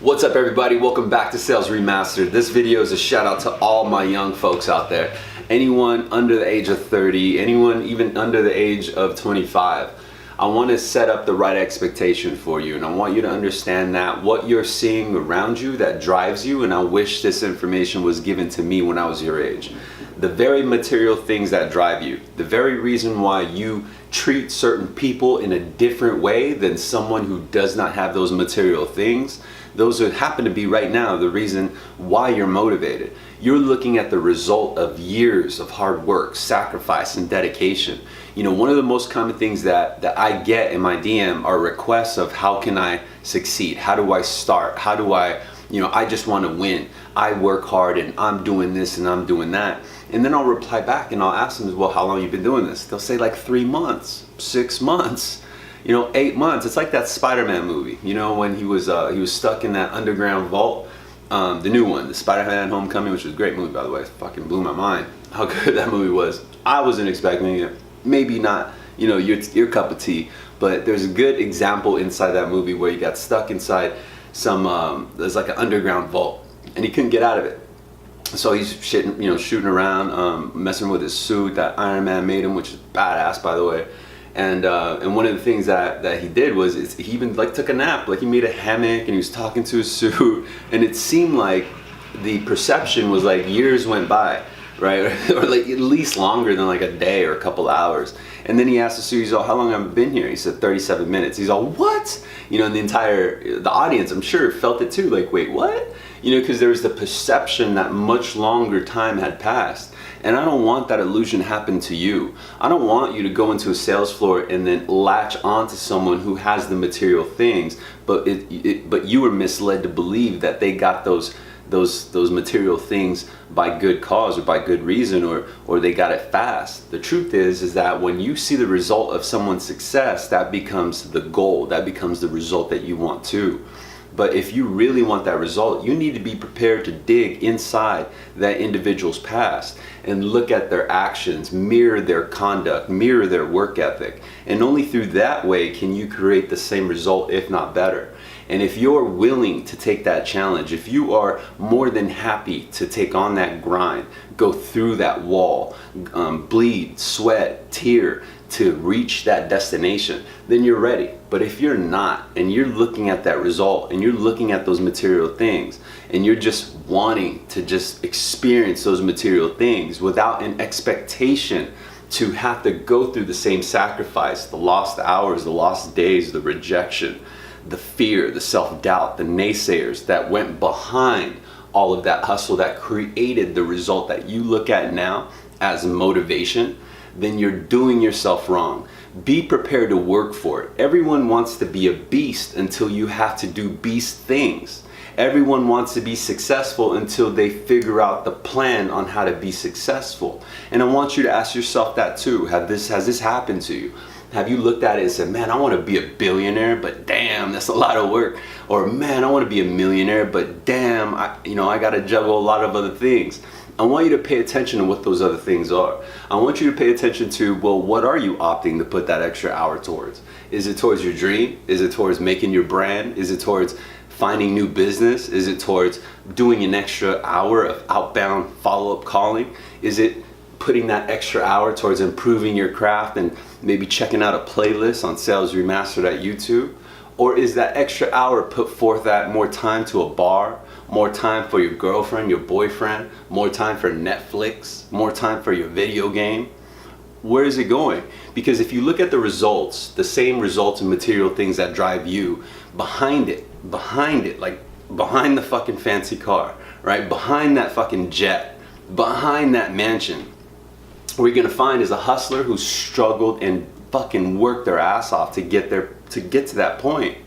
What's up everybody, welcome back to Sales Remastered. This video is a shout out to all my young folks out there. Anyone under the age of 30, anyone even under the age of 25. I want to set up the right expectation for you, and I want you to understand that what you're seeing around you that drives you, and I wish this information was given to me when I was your age. The very material things that drive you, the very reason why you treat certain people in a different way than someone who does not have those material things, those would happen to be right now the reason why you're motivated. You're looking at the result of years of hard work, sacrifice, and dedication. You know, one of the most common things that I get in my DM are requests of how can I succeed? How do I start? How do I, I just want to win. I work hard and I'm doing this and I'm doing that. And then I'll reply back and I'll ask them, well, how long have you been doing this? They'll say like 3 months, 6 months. 8 months. It's like that SpiderMan movie, when he was stuck in that underground vault. The new one, the SpiderMan Homecoming, which was a great movie, by the way. It fucking blew my mind how good that movie was. I wasn't expecting it. Maybe not, your cup of tea, but there's a good example inside that movie where he got stuck inside there's like an underground vault, and he couldn't get out of it. So he's shooting around, messing with his suit that Iron Man made him, which is badass, by the way. And one of the things that he did was he even took a nap. Like, he made a hammock and he was talking to his suit, and it seemed like the perception was like years went by, right? Or like at least longer than like a day or a couple hours. And then he asked the suit, he's all, how long have I been here? He said 37 minutes. He's all, what? And the audience, I'm sure, felt it too. Like, wait, what? Because there was the perception that much longer time had passed. And I don't want that illusion to happen to you. I don't want you to go into a sales floor and then latch onto someone who has the material things, but you were misled to believe that they got those material things by good cause or by good reason, or they got it fast. The truth is that when you see the result of someone's success, that becomes the goal, that becomes the result that you want too. But if you really want that result, you need to be prepared to dig inside that individual's past and look at their actions, mirror their conduct, mirror their work ethic. And only through that way can you create the same result, if not better. And if you're willing to take that challenge, if you are more than happy to take on that grind, go through that wall, bleed, sweat, tear, to reach that destination, then you're ready. But if you're not, and you're looking at that result, and you're looking at those material things, and you're just wanting to just experience those material things without an expectation to have to go through the same sacrifice, the lost hours, the lost days, the rejection, the fear, the self-doubt, the naysayers that went behind all of that hustle that created the result that you look at now as motivation, then you're doing yourself wrong. Be prepared to work for it. Everyone wants to be a beast until you have to do beast things. Everyone wants to be successful until they figure out the plan on how to be successful. And I want you to ask yourself that too. Has this happened to you? Have you looked at it and said, man, I want to be a billionaire, but damn, that's a lot of work. Or man, I want to be a millionaire, but damn, I got to juggle a lot of other things. I want you to pay attention to what those other things are. I want you to pay attention to, well, what are you opting to put that extra hour towards? Is it towards your dream? Is it towards making your brand? Is it towards finding new business? Is it towards doing an extra hour of outbound follow-up calling? Is it putting that extra hour towards improving your craft and maybe checking out a playlist on Sales Remastered at YouTube? Or is that extra hour put forth at more time to a bar, more time for your girlfriend, your boyfriend, more time for Netflix, more time for your video game? Where is it going? Because if you look at the results, the same results and material things that drive you, behind it, like behind the fucking fancy car, right? Behind that fucking jet, behind that mansion, what you're gonna find is a hustler who struggled and fucking worked their ass off to get to that point.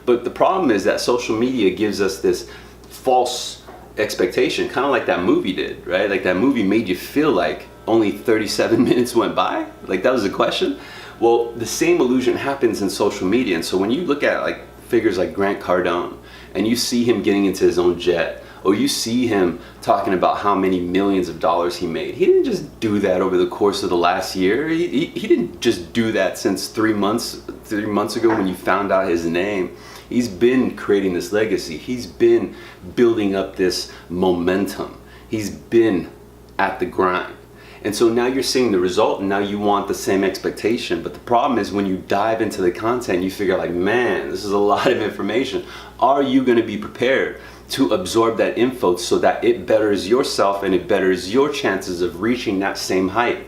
But the problem is that social media gives us this false expectation, kind of like that movie did, right? Like that movie made you feel like only 37 minutes went by. Like that was the question. Well, the same illusion happens in social media. And so when you look at like figures like Grant Cardone and you see him getting into his own jet, or you see him talking about how many millions of dollars he made, he didn't just do that over the course of the last year. He didn't just do that since 3 months ago when you found out his name. He's been creating this legacy. He's been building up this momentum. He's been at the grind. And so now you're seeing the result, and now you want the same expectation. But the problem is when you dive into the content, you figure like, man, this is a lot of information. Are you going to be prepared to absorb that info so that it betters yourself and it betters your chances of reaching that same height?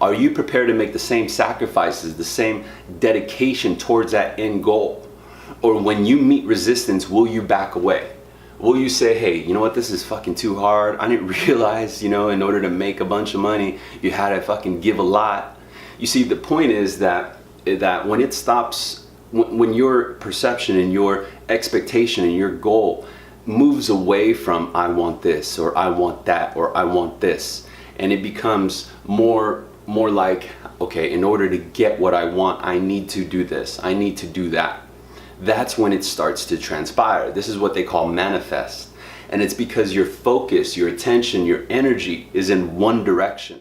Are you prepared to make the same sacrifices, the same dedication towards that end goal? Or when you meet resistance, will you back away? Will you say, hey, you know what, this is fucking too hard. I didn't realize, in order to make a bunch of money, you had to fucking give a lot. You see, the point is that when it stops, when your perception and your expectation and your goal moves away from I want this, or I want that, or I want this, and it becomes more like, okay, in order to get what I want, I need to do this, I need to do that. That's when it starts to transpire. This is what they call manifest. And it's because your focus, your attention, your energy is in one direction.